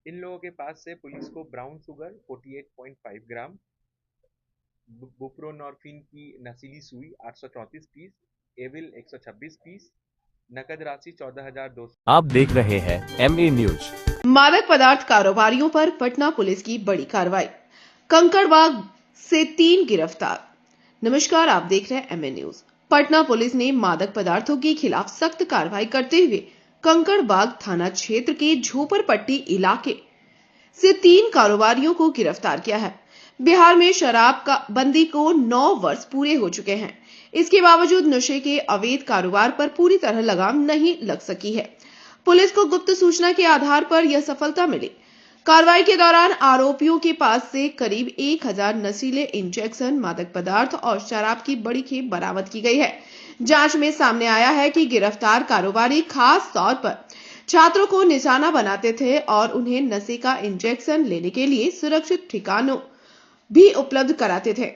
इन लोगों के पास से पुलिस को ब्राउन शुगर 48.5 ग्राम, बुप्रोनॉर्फिन की नशीली सुई 834 पीस, एविल 126 पीस, नकद राशि 14,200। आप देख रहे हैं MA न्यूज। मादक पदार्थ कारोबारियों पर पटना पुलिस की बड़ी कार्रवाई। कंकड़बाग से 3 गिरफ्तार। नमस्कार, आप देख रहे हैं MA न्यूज। पटना पुलिस ने मादक पदार्थों के खिलाफ सख्त कार्रवाई करते हुए कंकड़बाग थाना क्षेत्र के झोपड़पट्टी इलाके से 3 कारोबारियों को गिरफ्तार किया है। बिहार में शराब का बंदी को 9 वर्ष पूरे हो चुके हैं। इसके बावजूद नशे के अवैध कारोबार पर पूरी तरह लगाम नहीं लग सकी है। पुलिस को गुप्त सूचना के आधार पर यह सफलता मिली। कार्रवाई के दौरान आरोपियों के पास से करीब 1000 नशीले इंजेक्शन, मादक पदार्थ और शराब की बड़ी खेप बरामद की गई है। जांच में सामने आया है कि गिरफ्तार कारोबारी खास तौर पर छात्रों को निशाना बनाते थे और उन्हें नशे का इंजेक्शन लेने के लिए सुरक्षित ठिकानों भी उपलब्ध कराते थे।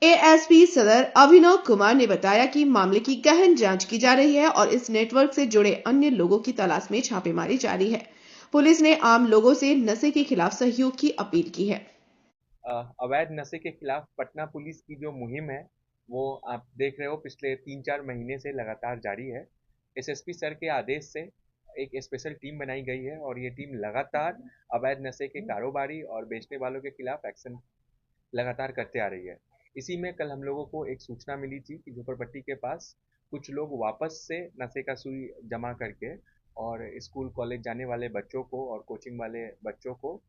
एएसपी सदर अभिनव कुमार ने बताया कि मामले की गहन जांच की जा रही है और इस नेटवर्क से जुड़े अन्य लोगों की तलाश में छापेमारी जारी है। पुलिस ने आम लोगों से नशे के खिलाफ सहयोग की अपील की है। अवैध नशे के खिलाफ पटना पुलिस की जो मुहिम है वो आप देख रहे हो पिछले 3-4 महीने से लगातार जारी है। एसएसपी सर के आदेश से एक स्पेशल टीम बनाई गई है और ये टीम लगातार अवैध नशे के कारोबारी और बेचने वालों के खिलाफ एक्शन लगातार करते आ रही है। इसी में कल हम लोगों को एक सूचना मिली थी कि झोपड़पट्टी के पास कुछ लोग वापस से नशे का सुई जमा करके और स्कूल कॉलेज जाने वाले बच्चों को और कोचिंग वाले बच्चों को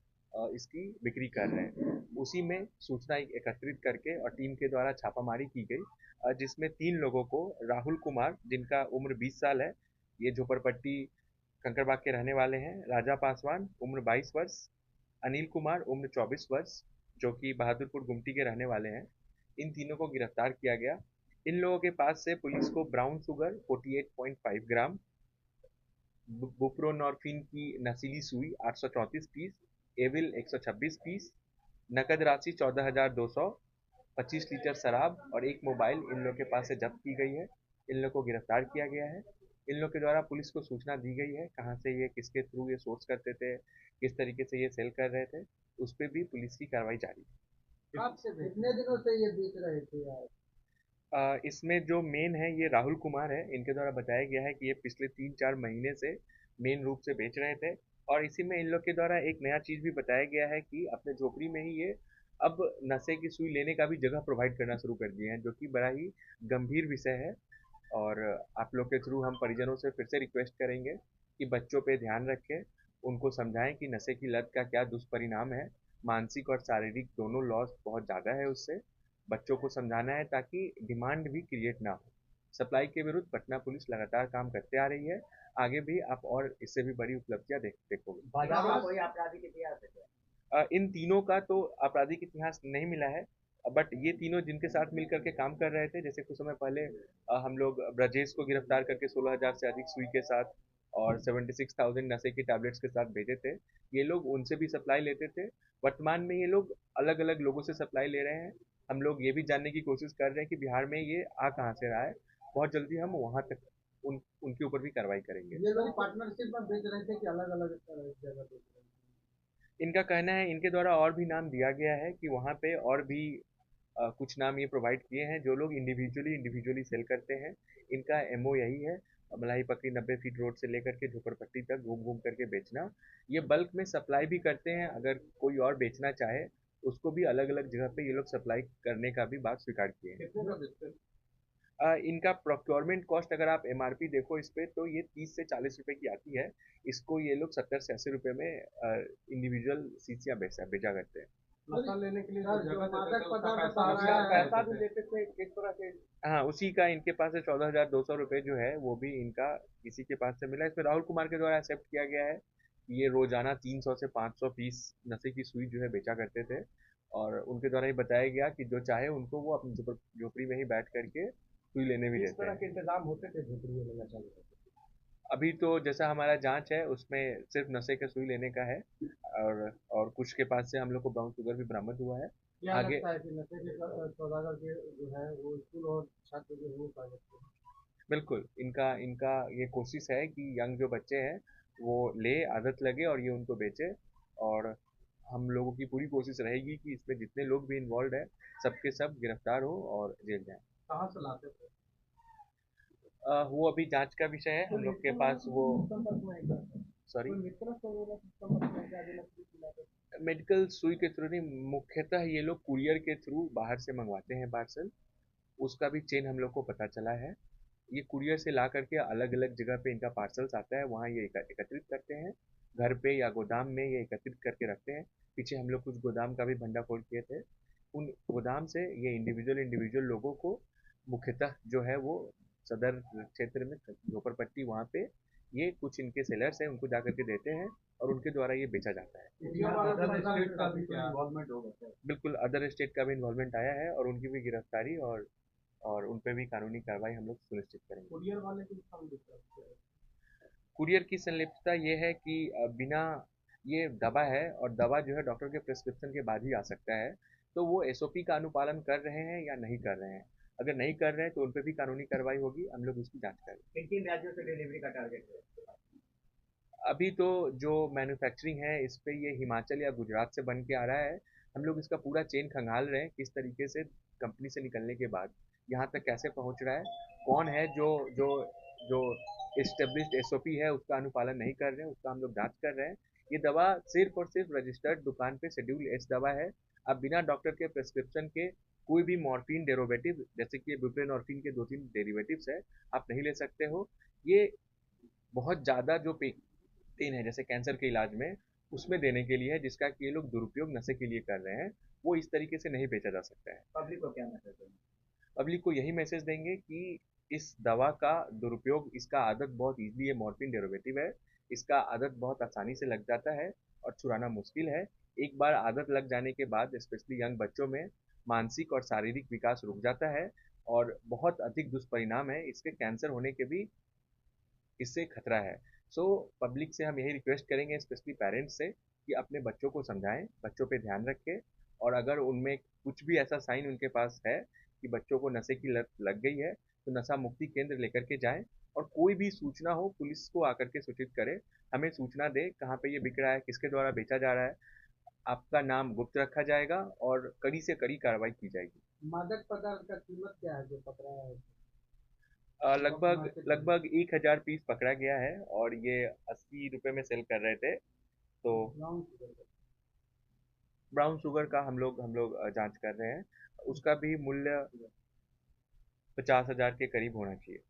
इसकी बिक्री कर रहे हैं। उसी में सूचना एकत्रित करके और टीम के द्वारा छापामारी की गई, जिसमें 3 लोगों को, राहुल कुमार जिनका उम्र 20 साल है, ये झोपड़पट्टी कंकड़बाग के रहने वाले हैं, राजा पासवान उम्र 22 वर्ष, अनिल कुमार उम्र 24 वर्ष जो कि बहादुरपुर गुमटी के रहने वाले हैं। इन तीनों को गिरफ्तार किया गया। इन लोगों के पास से पुलिस को ब्राउन शुगर 48.5 ग्राम, बुप्रोनॉर्फिन की नशीली सुई 834 पीस, एविल 126 पीस, नकद राशि 14,200, 25 लीटर शराब और एक मोबाइल इन लोग के पास से जब्त की गई है। इन लोग को गिरफ्तार किया गया है। इन लोग के द्वारा पुलिस को सूचना दी गई है कहाँ से ये, किसके थ्रू ये सोर्स करते थे, किस तरीके से ये सेल कर रहे थे, उस पर भी पुलिस की कार्रवाई जारी है। आपसे कितने दिनों से ये बेच रहे थे यार? इसमें जो मेन है ये राहुल कुमार है। इनके द्वारा बताया गया है कि ये पिछले 3-4 महीने से मेन रूप से बेच रहे थे और इसी में इन लोग के द्वारा एक नया चीज़ भी बताया गया है कि अपने झोपड़ी में ही ये अब नशे की सुई लेने का भी जगह प्रोवाइड करना शुरू कर दिए हैं, जो कि बड़ा ही गंभीर विषय है। और आप लोग के थ्रू हम परिजनों से फिर से रिक्वेस्ट करेंगे कि बच्चों पे ध्यान रखें, उनको समझाएं कि नशे की लत का क्या दुष्परिणाम है। मानसिक और शारीरिक दोनों लॉस बहुत ज़्यादा है उससे। बच्चों को समझाना है ताकि डिमांड भी क्रिएट ना हो। सप्लाई के विरुद्ध पटना पुलिस लगातार काम करते आ रही है। आगे भी आप और इससे भी बड़ी उपलब्धियां देखोगे। बाजार में कोई आपराधिक इतिहास है क्या? इन तीनों का तो आपराधिक इतिहास नहीं मिला है, बट ये तीनों जिनके साथ मिल करके काम कर रहे थे, जैसे कुछ समय पहले हम लोग ब्रजेश को गिरफ्तार करके 16,000 से अधिक सुई के साथ और 76,000 नशे की टैबलेट्स के साथ भेजे थे। ये लोग उनसे भी सप्लाई लेते थे। वर्तमान में ये लोग अलग अलग लोगों से सप्लाई ले रहे हैं। हम लोग ये भी जानने की कोशिश कर रहे हैं कि बिहार में ये आ कहाँ से रहा है। बहुत जल्दी हम वहाँ तक उनके ऊपर भी कार्रवाई करेंगे। ये लोग पार्टनरशिप में बेच रहे थे कि अलग अलग जगह बेच रहे इनका कहना है, इनके द्वारा और भी नाम दिया गया है कि वहाँ पे और भी कुछ नाम ये प्रोवाइड किए हैं जो लोग इंडिविजुअली इंडिविजुअली सेल करते हैं। इनका एमओ यही है, मलाई पकड़ी 90 फीट रोड से लेकर के झोपड़पट्टी तक घूम घूम करके बेचना। ये बल्क में सप्लाई भी करते हैं, अगर कोई और बेचना चाहे उसको भी अलग अलग जगह पे ये लोग सप्लाई करने का भी बात स्वीकार किए हैं। थे? कितने का बेचते थे? इनका प्रोक्योरमेंट कॉस्ट अगर आप एमआरपी देखो इस पे तो ये 30 से 40 रुपए की आती है। इसको ये लोग 70 से 80 रुपए में इंडिविजुअल शीशियाँ बेचा करते हैं। नशा लेने के लिए सर, जो जो जगह देते मादक थे उसका पदार्थ पैसा बता रहा है, पैसा भी लेते थे किस तरह से? हाँ, उसी का इनके पास से 14,200 रुपये जो है वो भी इनका किसी के पास से मिला। इसमें राहुल कुमार के द्वारा एक्सेप्ट किया गया है कि ये रोजाना 300 से 500 पीस नशे की सुई जो है बेचा करते थे और उनके द्वारा ये बताया गया कि जो चाहे उनको वो अपनी झोपड़ी में ही बैठ करके सुई लेने भी किस देते तरह हैं। के इंतजाम होते थे झोपड़ी में नशा लेने के? अभी तो जैसा हमारा जांच है उसमें सिर्फ नशे के सुई लेने का है और कुछ के पास से हम लोग को ब्राउन शुगर भी बरामद हुआ है। क्या आगे लगता है कि नशे के सौदागर के जो है वो स्कूल और छात्र जो है वो पा सकते हैं? बिल्कुल इनका इनका ये कोशिश है कि यंग जो बच्चे हैं वो ले, आदत लगे और ये उनको बेचे। और हम लोगों की पूरी कोशिश रहेगी कि इसमें जितने लोग भी इन्वॉल्व है सबके सब गिरफ्तार हो और जेल जाएं। कहाँ से लाते थे? वो अभी जांच का विषय है, हम लोग के पास वो संपर्क में है क्या? सॉरी कोई मित्र स्टोर वाला संपर्क में है क्या? जो नकली खिलाते थे? मेडिकल सुई के थ्रू नहीं, मुख्यतः ये लोग कुरियर के थ्रू बाहर से मंगवाते हैं पार्सल। उसका भी चेन हम लोग को पता चला है। ये कुरियर से ला करके अलग अलग जगह पे इनका पार्सल्स आता है, वहाँ ये एकत्रित करते हैं, घर पे या गोदाम में ये एकत्रित करके रखते हैं। पीछे हम लोग कुछ गोदाम का भी भंडाफोड़ किए थे। उन गोदाम से ये इंडिविजुअल इंडिविजुअल लोगों को मुख्यतः जो है वो सदर क्षेत्र में झोपड़पट्टी वहाँ पे ये कुछ इनके सेलर्स हैं उनको जा करके देते हैं और उनके द्वारा ये बेचा जाता है। अदर स्टेट का भी कोई इन्वॉल्वमेंट होगा क्या? बिल्कुल अदर स्टेट का भी इन्वॉल्वमेंट आया है और उनकी भी गिरफ्तारी और उन पे भी कानूनी कार्रवाई हम लोग सुनिश्चित करेंगे। कुरियर वाले को भी काम देता है? कुरियर की संलिप्तता ये है कि बिना ये दवा है और दवा जो है डॉक्टर के प्रिस्क्रिप्शन के बाद ही आ सकता है, तो वो एसओपी का अनुपालन कर रहे हैं या नहीं कर रहे हैं। अगर नहीं कर रहे हैं तो उन पे भी कानूनी कार्रवाई होगी, हम लोग उसकी जांच करेंगे। किन किन राज्यों से डिलीवरी का टारगेट है? अभी तो जो मैन्युफैक्चरिंग है इस पे ये हिमाचल या गुजरात से बन के आ रहा है। हम लोग इसका पूरा चेन खंगाल रहे हैं किस तरीके से कंपनी से निकलने के बाद यहाँ तक कैसे पहुँच रहा है, कौन है जो जो जो एस्टेब्लिश्ड एसओपी है उसका अनुपालन नहीं कर रहे हैं, उसका हम लोग जांच कर रहे हैं। ये दवा सिर्फ और सिर्फ रजिस्टर्ड दुकान पे शेड्यूल एस दवा है। आप बिना डॉक्टर के प्रिस्क्रिप्शन के कोई भी मॉर्फिन डेरोवेटिव जैसे कि बुप्रेनॉर्फिन के 2-3 डेरिवेटिव्स है आप नहीं ले सकते हो। ये बहुत ज़्यादा जो पेन है जैसे कैंसर के इलाज में उसमें देने के लिए है, जिसका कि ये लोग दुरुपयोग नशे के लिए कर रहे हैं। वो इस तरीके से नहीं बेचा जा सकता है। पब्लिक को क्या मैसेज देंगे? पब्लिक को यही मैसेज देंगे कि इस दवा का दुरुपयोग, इसका आदत बहुत ईजिली, ये मॉर्फिन डेरिवेटिव है, इसका आदत बहुत आसानी से लग जाता है और छुड़ाना मुश्किल है। एक बार आदत लग जाने के बाद स्पेशली यंग बच्चों में मानसिक और शारीरिक विकास रुक जाता है और बहुत अधिक दुष्परिणाम है, इसके कैंसर होने के भी इससे खतरा है। सो पब्लिक से हम यही रिक्वेस्ट करेंगे स्पेशली पेरेंट्स से कि अपने बच्चों को समझाएं, बच्चों पे ध्यान रखें और अगर उनमें कुछ भी ऐसा साइन उनके पास है कि बच्चों को नशे की लत लग गई है तो नशा मुक्ति केंद्र लेकर के जाएं और कोई भी सूचना हो पुलिस को आकर के सूचित करें, हमें सूचना दें कहाँ पे ये बिक रहा है, किसके द्वारा बेचा जा रहा है। आपका नाम गुप्त रखा जाएगा और कड़ी से कड़ी कार्रवाई की जाएगी। मादक पदार्थ का कीमत क्या है जो पकड़ा है? लगभग लगभग 1000 पीस पकड़ा गया है और ये 80 रुपए में सेल कर रहे थे। तो ब्राउन शुगर का? ब्राउन शुगर का हम लोग जांच कर रहे हैं, उसका भी मूल्य 50,000 के करीब होना चाहिए।